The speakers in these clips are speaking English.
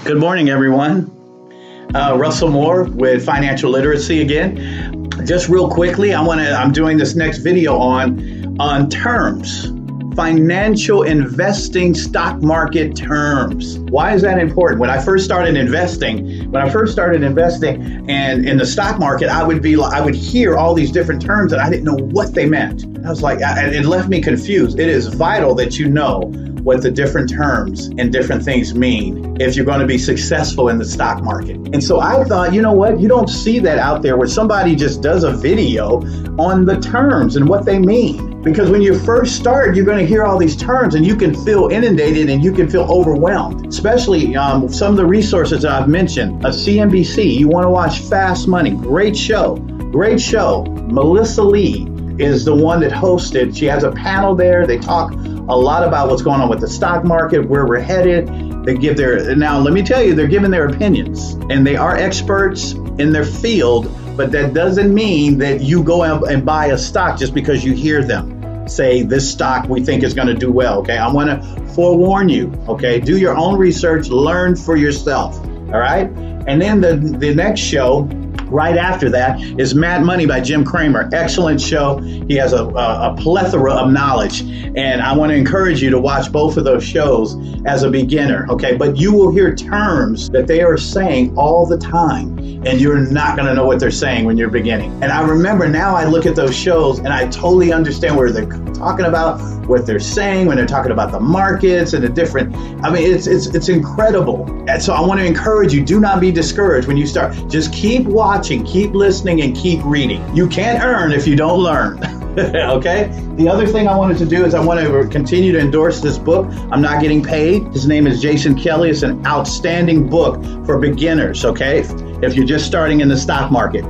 Good morning, everyone. Russell Moore with Financial Literacy again. Just real quickly, I'm doing this next video on terms, financial investing, stock market terms. Why is that important? When I first started investing, and in the stock market, I would hear all these different terms and I didn't know what they meant. I was like, it left me confused. It is vital that you know what the different terms and different things mean if you're going to be successful in the stock market. And so I thought, you know what? You don't see that out there where somebody just does a video on the terms and what they mean. Because when you first start, you're going to hear all these terms and you can feel inundated and you can feel overwhelmed. Especially some of the resources that I've mentioned. CNBC, you want to watch Fast Money. Great show. Melissa Lee is the one that hosted. She has a panel there. They talk a lot about what's going on with the stock market, where we're headed. Now let me tell you, they're giving their opinions and they are experts in their field, but that doesn't mean that you go out and buy a stock just because you hear them say this stock we think is going to do well. Okay. I want to forewarn you. Okay. Do your own research, learn for yourself. All right. And then the next show right after that is Mad Money by Jim Cramer. Excellent show. He has a plethora of knowledge. And I want to encourage you to watch both of those shows as a beginner. Okay. But you will hear terms that they are saying all the time. And you're not going to know what they're saying when you're beginning. And I remember now I look at those shows and I totally understand where they're talking about, what they're saying when they're talking about the markets and the different, it's incredible. And so I want to encourage you, do not be discouraged when you start. Just keep watching, keep listening, and keep reading. You can't earn if you don't learn. Okay. The other thing I wanted to do is I want to continue to endorse this book. I'm not getting paid. His name is Jason Kelly. It's an outstanding book for beginners. Okay. If you're just starting in the stock market.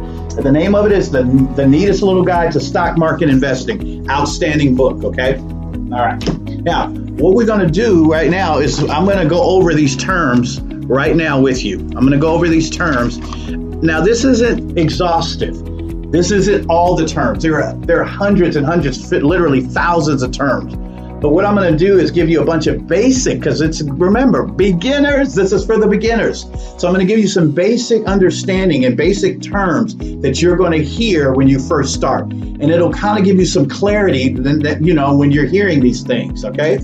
The name of it is the Neatest Little Guide to Stock Market Investing. Outstanding book. Okay. All right. Now, what we're going to do right now is I'm going to go over these terms right now with you. I'm going to go over these terms. Now, this isn't exhaustive. This isn't all the terms. There are hundreds and hundreds, literally thousands of terms. But what I'm going to do is give you a bunch of basic, because remember, beginners, this is for the beginners. So I'm going to give you some basic understanding and basic terms that you're going to hear when you first start. And it'll kind of give you some clarity when you're hearing these things, okay?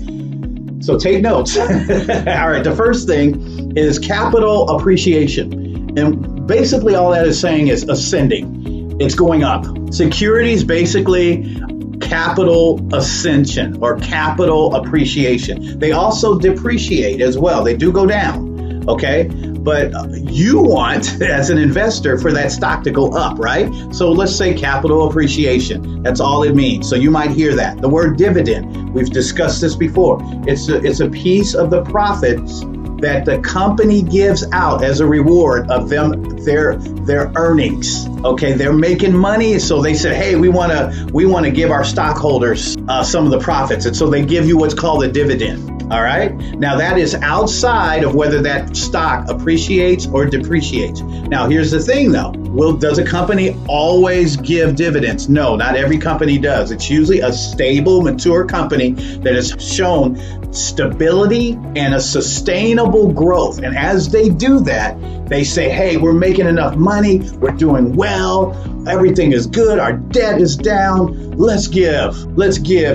So take notes. All right, the first thing is capital appreciation. And basically all that is saying is ascending. It's going up. Securities, basically capital ascension or capital appreciation. They also depreciate as well. They do go down. Okay. But you want, as an investor, for that stock to go up, right? So let's say capital appreciation. That's all it means. So you might hear that. The word dividend, we've discussed this before. It's a piece of the profits that the company gives out as a reward of their earnings. Okay, they're making money, so they said, hey, we want to give our stockholders some of the profits, and so they give you what's called a dividend. All right. Now that is outside of whether that stock appreciates or depreciates. Now here's the thing though. Does a company always give dividends? No, not every company does. It's usually a stable, mature company that has shown stability and a sustainable growth. And as they do that, they say, hey, we're making enough money. We're doing well. Everything is good. Our debt is down. Let's give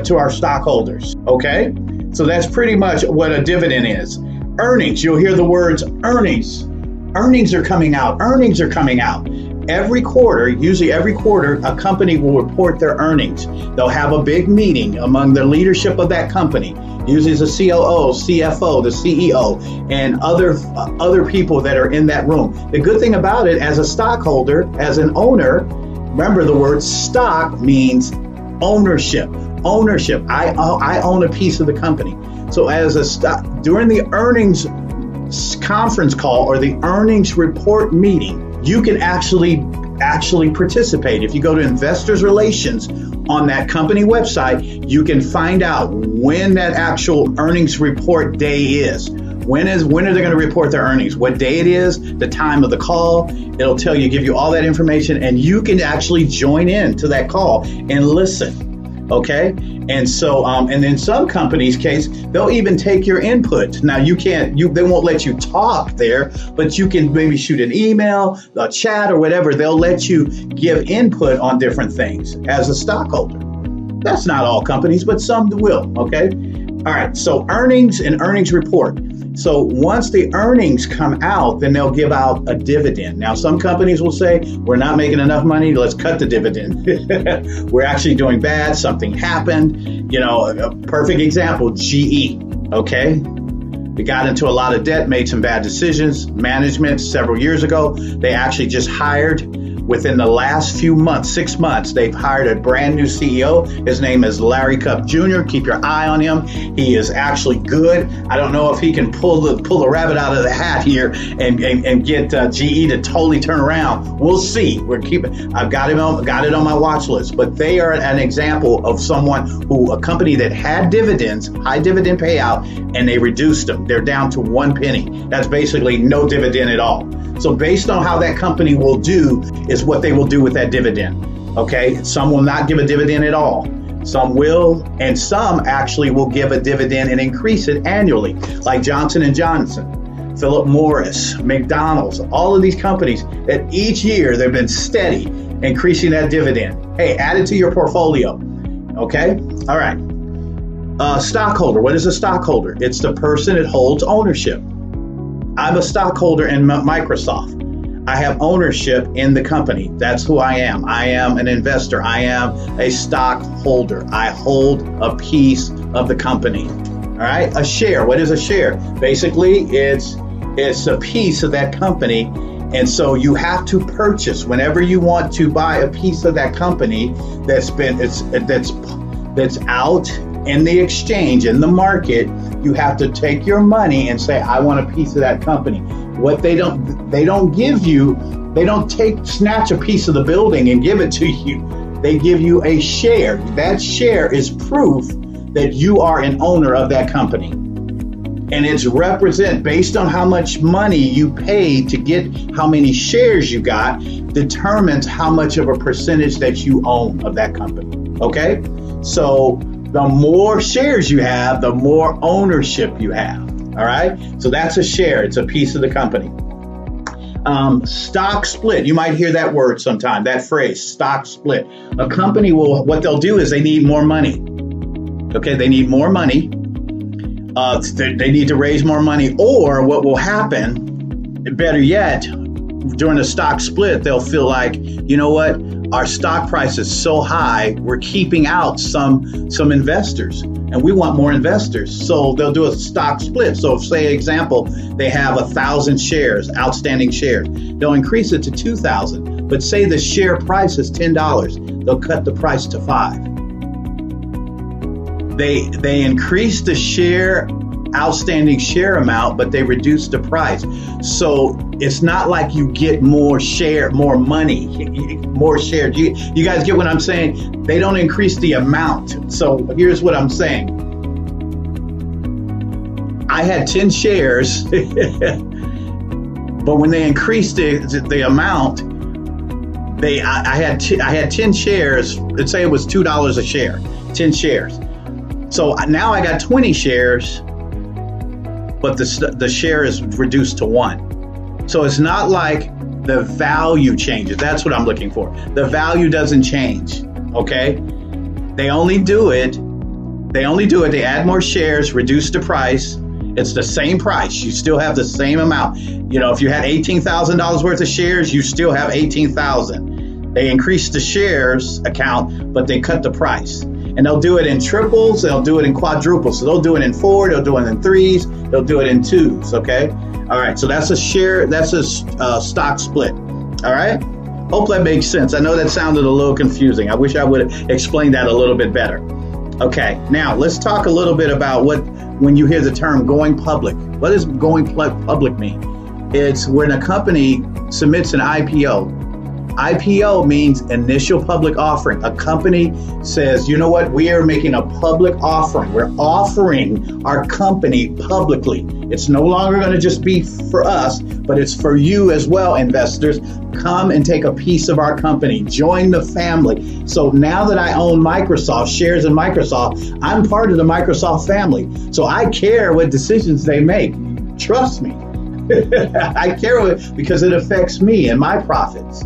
to our stockholders. Okay. So that's pretty much what a dividend is. Earnings, you'll hear the words earnings. Earnings are coming out. Earnings are coming out. Usually every quarter, a company will report their earnings. They'll have a big meeting among the leadership of that company. Usually the COO, CFO, the CEO, and other people that are in that room. The good thing about it, as a stockholder, as an owner, remember the word stock means ownership. Ownership. I own a piece of the company. So as a stock, during the earnings conference call or the earnings report meeting, you can actually participate. If you go to Investors Relations on that company website, you can find out when that actual earnings report day is. When are they going to report their earnings? What day it is, the time of the call. It'll tell you, give you all that information, and you can actually join in to that call and listen. Okay. And so, and in some companies' case, they'll even take your input. Now they won't let you talk there, but you can maybe shoot an email, a chat or whatever. They'll let you give input on different things as a stockholder. That's not all companies, but some will. Okay. All right. So earnings and earnings report. So once the earnings come out, then they'll give out a dividend. Now, some companies will say, we're not making enough money, let's cut the dividend. We're actually doing bad, something happened. A perfect example, GE, okay? We got into a lot of debt, made some bad decisions. Management several years ago, they actually just hired, within the last few months, 6 months, they've hired a brand new CEO. His name is Larry Cup Jr. Keep your eye on him. He is actually good. I don't know if he can pull the rabbit out of the hat here and get GE to totally turn around. We'll see. I've got it on my watch list. But they are an example of a company that had dividends, high dividend payout, and they reduced them. They're down to 1 penny. That's basically no dividend at all. So based on how that company will do is what they will do with that dividend. Okay, some will not give a dividend at all. Some will, and some actually will give a dividend and increase it annually, like Johnson & Johnson, Philip Morris, McDonald's, all of these companies that each year they've been steady increasing that dividend. Hey, add it to your portfolio. Okay, all right. Stockholder, what is a stockholder? It's the person that holds ownership. I'm a stockholder in Microsoft. I have ownership in the company. That's who I am. I am an investor. I am a stockholder. I hold a piece of the company. All right. A share. What is a share? Basically, it's a piece of that company. And so you have to purchase whenever you want to buy a piece of that company that's out in the exchange, in the market. You have to take your money and say, I want a piece of that company. What they don't give you, they don't snatch a piece of the building and give it to you. They give you a share. That share is proof that you are an owner of that company. And it's based on how much money you paid to get how many shares you got, determines how much of a percentage that you own of that company. Okay? So the more shares you have, the more ownership you have. All right. So that's a share. It's a piece of the company. Stock split. You might hear that word sometime, that phrase, stock split. A company what they'll do is they need more money. Okay. They need more money. They need to raise more money. Or what will happen, better yet, during a stock split, they'll feel like, you know what? Our stock price is so high, we're keeping out some investors, and we want more investors. So they'll do a stock split. So say, example, they have 1,000 shares, outstanding shares. They'll increase it to 2,000, but say the share price is $10. They'll cut the price to $5. They increase the outstanding share amount, but they reduce the price. So it's not like you get more money, more shares. You guys get what I'm saying? They don't increase the amount. So here's what I'm saying. I had 10 shares, but when they increased the amount, I had 10 shares. Let's say it was $2 a share, 10 shares. So now I got 20 shares, but the share is reduced to 1. So it's not like the value changes. That's what I'm looking for. The value doesn't change. Okay. They only do it. They add more shares, reduce the price. It's the same price. You still have the same amount. If you had $18,000 worth of shares, you still have $18,000. They increase the shares account, but they cut the price. And they'll do it in triples. They'll do it in quadruples. So they'll do it in 4. They'll do it in 3s. They'll do it in 2s. Okay. All right. So that's a share. That's a stock split. All right. Hope that makes sense. I know that sounded a little confusing. I wish I would have explained that a little bit better. Okay. Now let's talk a little bit about when you hear the term going public. What does going public mean? It's when a company submits an IPO IPO means initial public offering. A company says, you know what, we are making a public offering. We're offering our company publicly. It's no longer going to just be for us, but it's for you as well, investors. Come and take a piece of our company. Join the family. So now that I own Microsoft, shares in Microsoft, I'm part of the Microsoft family. So I care what decisions they make. Trust me. I care because it affects me and my profits.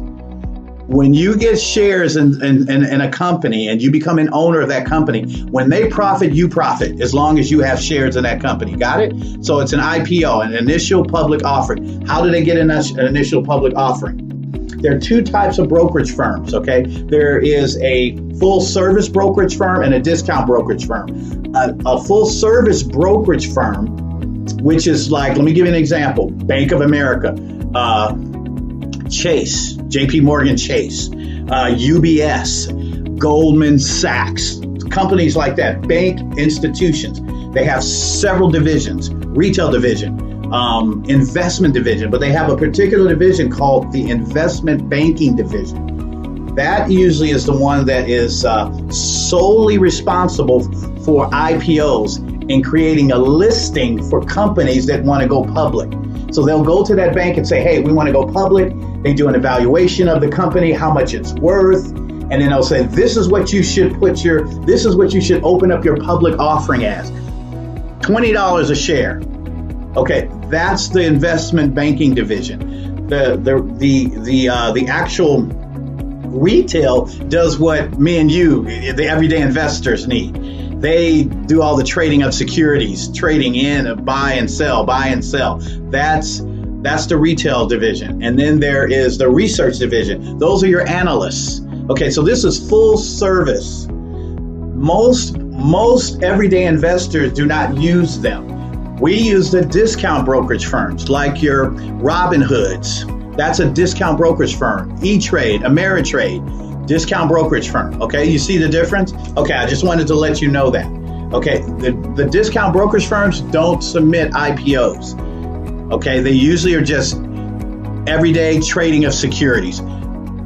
When you get shares in a company and you become an owner of that company, when they profit, you profit, as long as you have shares in that company. Got it? So it's an IPO, an initial public offering. How do they get an initial public offering? There are two types of brokerage firms, okay? There is a full service brokerage firm and a discount brokerage firm. A full service brokerage firm, which is like, let me give you an example. Bank of America, Chase, JP Morgan Chase, UBS, Goldman Sachs, companies like that, bank institutions. They have several divisions, retail division, investment division, but they have a particular division called the investment banking division. That usually is the one that is solely responsible for IPOs and creating a listing for companies that want to go public. So they'll go to that bank and say, hey, we want to go public. They do an evaluation of the company, how much it's worth. And then they'll say, this is what you should open up your public offering as. $20 a share. Okay, that's the investment banking division. The actual retail does what me and you, the everyday investors, need. They do all the trading of securities, trading in, buy and sell. That's the retail division. And then there is the research division. Those are your analysts. Okay, so this is full service. Most everyday investors do not use them. We use the discount brokerage firms like your Robinhoods. That's a discount brokerage firm. E-Trade, Ameritrade, discount brokerage firm. Okay, you see the difference? Okay, I just wanted to let you know that. Okay, the discount brokerage firms don't submit IPOs. Okay, they usually are just everyday trading of securities.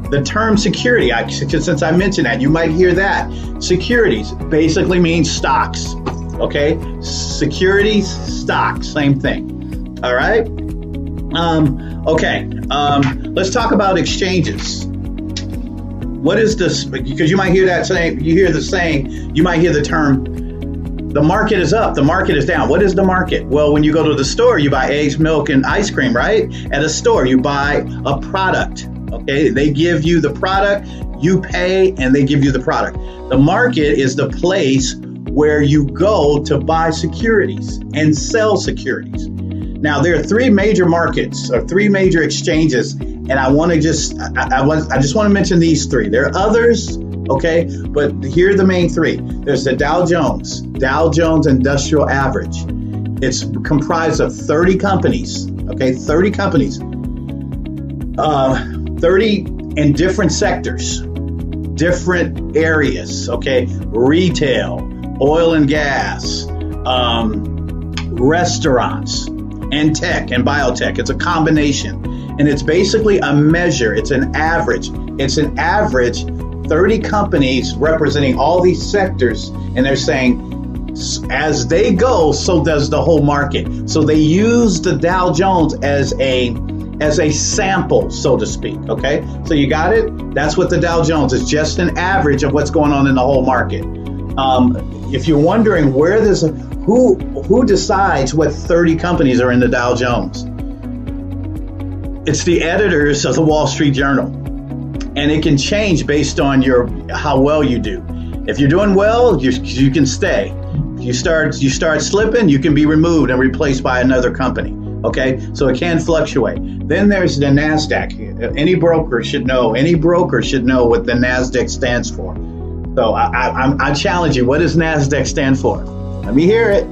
The term security, since I mentioned that, you might hear that. Securities basically means stocks. Okay, securities, stocks, same thing. All right. Let's talk about exchanges. What is this? Because you might hear that saying, you might hear the term, the market is up, the market is down. What is the market? Well, when you go to the store, you buy eggs, milk, and ice cream, right? At a store, you buy a product. Okay, they give you the product, you pay, and they give you the product. The market is the place where you go to buy securities and sell securities. Now, there are three major markets or three major exchanges, and I just want to mention these three. There are others, okay, but here are the main three. There's the Dow Jones Industrial Average. It's comprised of 30 companies, okay, 30 companies, 30 in different sectors, different areas, okay, retail, oil and gas, restaurants, and tech and biotech. It's a combination. And it's basically a measure. It's an average. 30 companies representing all these sectors. And they're saying, as they go, so does the whole market. So they use the Dow Jones as a sample, so to speak. Okay. So you got it? That's what the Dow Jones is, just an average of what's going on in the whole market. If you're wondering who decides what 30 companies are in the Dow Jones, it's the editors of the Wall Street Journal, and it can change based on how well you do. If you're doing well, you can stay. If you start slipping, you can be removed and replaced by another company. Okay, so it can fluctuate. Then there's the NASDAQ. Any broker should know what the NASDAQ stands for. So I challenge you. What does NASDAQ stand for? Let me hear it.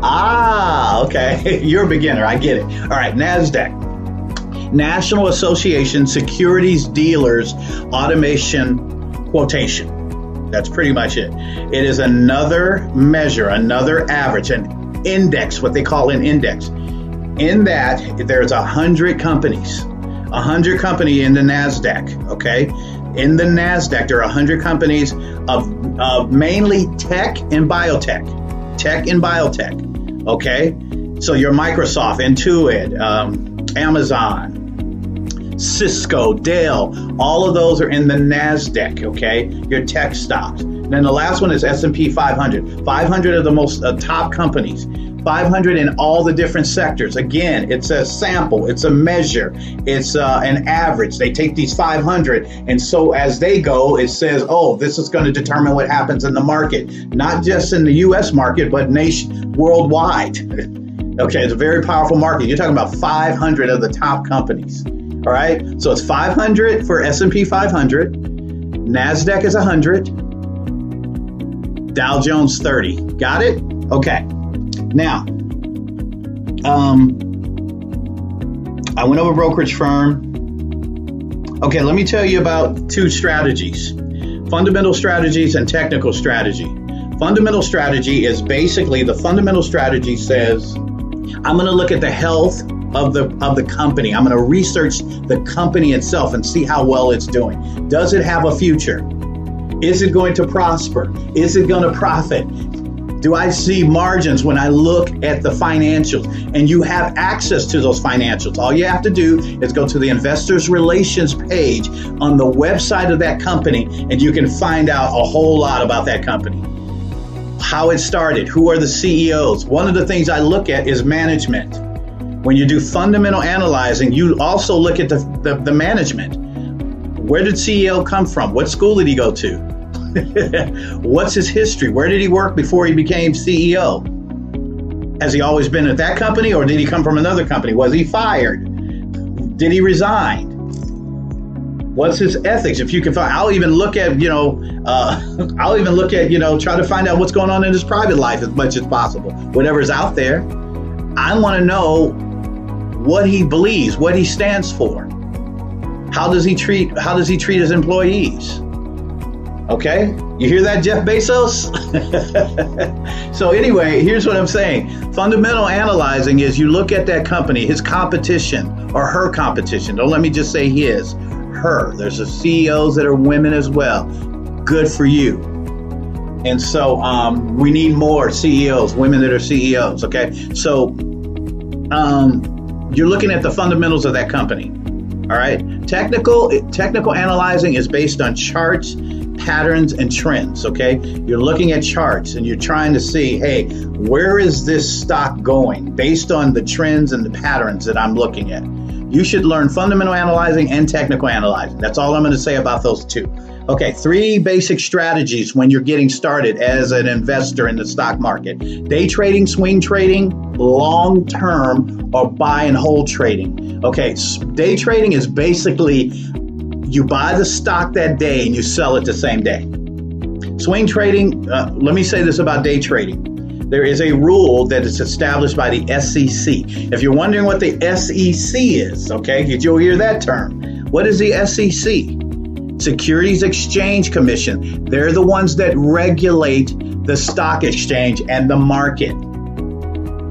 Okay. You're a beginner. I get it. All right. NASDAQ. National Association Securities Dealers Automation Quotation. That's pretty much it. It is another measure, another average, an index, what they call an index. In that, there's 100 companies. 100 company in the NASDAQ, okay? In the NASDAQ, there are 100 companies of mainly tech and biotech. Tech and biotech, okay? So your Microsoft, Intuit, Amazon, Cisco, Dell, all of those are in the NASDAQ, okay? Your tech stocks. And then the last one is S&P 500. 500 of the most top companies. 500 in all the different sectors. Again, it's a sample, it's a measure, it's an average. They take these 500, and so as they go, it says, oh, this is going to determine what happens in the market, not just in the U.S. market, but worldwide. Okay, it's a very powerful market. You're talking about 500 of the top companies. All right, so it's 500 for S&P 500, NASDAQ is 100, Dow Jones 30. Got it? Okay. Now, I went over brokerage firm. Okay, let me tell you about two strategies, fundamental strategies and technical strategy. Fundamental strategy is basically, the fundamental strategy says, I'm going to look at the health of the company. I'm going to research the company itself and see how well it's doing. Does it have a future? Is it going to prosper? Is it going to profit? Do I see margins when I look at the financials? And you have access to those financials. All you have to do is go to the investors relations page on the website of that company, and you can find out a whole lot about that company. How it started, who are the CEOs? One of the things I look at is management. When you do fundamental analyzing, you also look at the management. Where did CEO come from? What school did he go to? What's his history? Where did he work before he became CEO? Has he always been at that company, or did he come from another company? Was he fired? Did he resign? What's his ethics? If you can find, I'll even look at, try to find out what's going on in his private life as much as possible. Whatever's out there, I want to know what he believes, what he stands for. How does he treat his employees? Okay, you hear that, Jeff Bezos? So anyway, here's what I'm saying. Fundamental analyzing is you look at that company, his competition or her competition. Don't let me just say his, her. There's the CEOs that are women as well. Good for you. And so we need more CEOs, women that are CEOs, okay? So you're looking at the fundamentals of that company, all right? Technical analyzing is based on charts, patterns, and trends, okay? You're looking at charts and you're trying to see, hey, where is this stock going based on the trends and the patterns that I'm looking at? You should learn fundamental analyzing and technical analyzing. That's all I'm going to say about those two. Okay, 3 basic strategies when you're getting started as an investor in the stock market. Day trading, swing trading, long-term, or buy and hold trading. Okay, day trading is basically you buy the stock that day and you sell it the same day. Swing trading, let me say this about day trading. There is a rule that is established by the SEC. If you're wondering what the SEC is, okay, you'll hear that term. What is the SEC? Securities Exchange Commission. They're the ones that regulate the stock exchange and the market.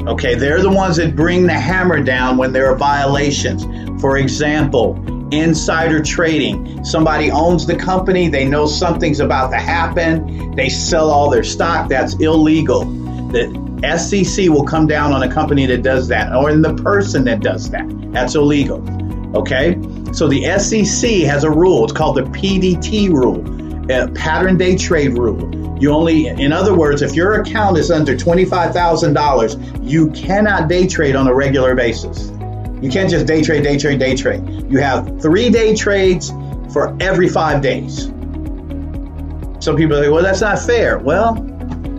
Okay, they're the ones that bring the hammer down when there are violations. For example, insider trading. Somebody owns the company, they know something's about to happen, they sell all their stock. That's illegal. The SEC will come down on a company that does that, or in the person that does that. That's illegal. Okay? So the SEC has a rule. It's called the PDT rule, pattern day trade rule. You only, in other words, if your account is under $25,000, you cannot day trade on a regular basis. You can't just day trade. You have 3 day trades for every 5 days. Some people are like, well, that's not fair. Well,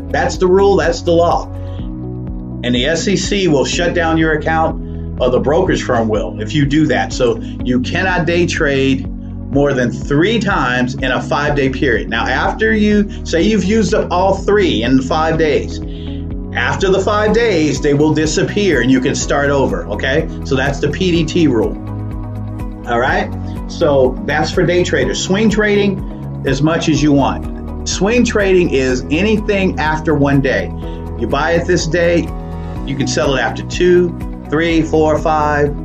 that's the rule, that's the law. And the SEC will shut down your account, or the brokerage firm will, if you do that. So you cannot day trade more than 3 times in a 5-day period. Now, after you say you've used up all 3 in 5 days, after the 5 days, they will disappear and you can start over, okay? So that's the PDT rule, all right? So that's for day traders. Swing trading, as much as you want. Swing trading is anything after 1 day. You buy it this day, you can sell it after 2, 3, 4, 5.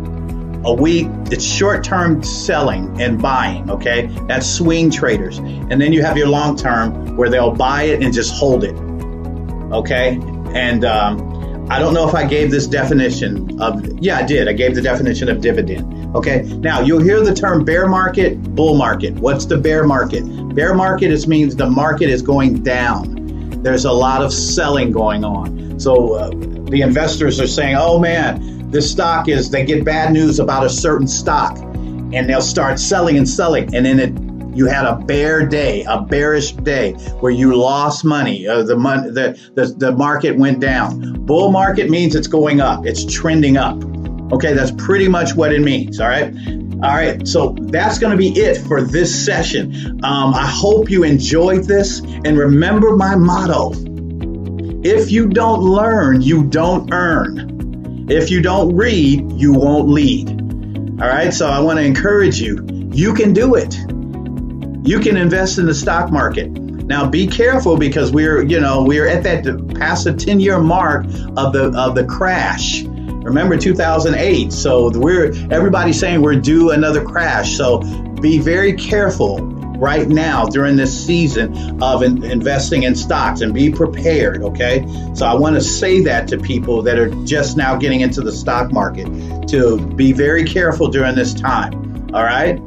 A week, it's short-term selling and buying, okay? That's swing traders. And then you have your long-term where they'll buy it and just hold it, okay? And I don't know if I gave this definition of, yeah, I did. I gave the definition of dividend, okay? Now, you'll hear the term bear market, bull market. What's the bear market? Bear market means the market is going down. There's a lot of selling going on. So the investors are saying, oh man, this stock they get bad news about a certain stock and they'll start selling and selling. And then you had a bearish day where you lost money. The market went down. Bull market means it's going up. It's trending up. Okay, that's pretty much what it means. All right. All right. So that's going to be it for this session. I hope you enjoyed this. And remember my motto. If you don't learn, you don't earn. If you don't read, you won't lead. All right. So I want to encourage you. You can do it. You can invest in the stock market. Now be careful because we're at that past the 10-year mark of the crash. Remember 2008. So everybody's saying we're due another crash. So be very careful right now during this season of investing in stocks and be prepared, okay? So I want to say that to people that are just now getting into the stock market to be very careful during this time, all right?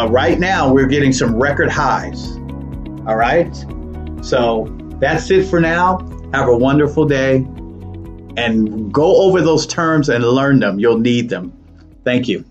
Right now, we're getting some record highs, all right? So that's it for now. Have a wonderful day and go over those terms and learn them. You'll need them. Thank you.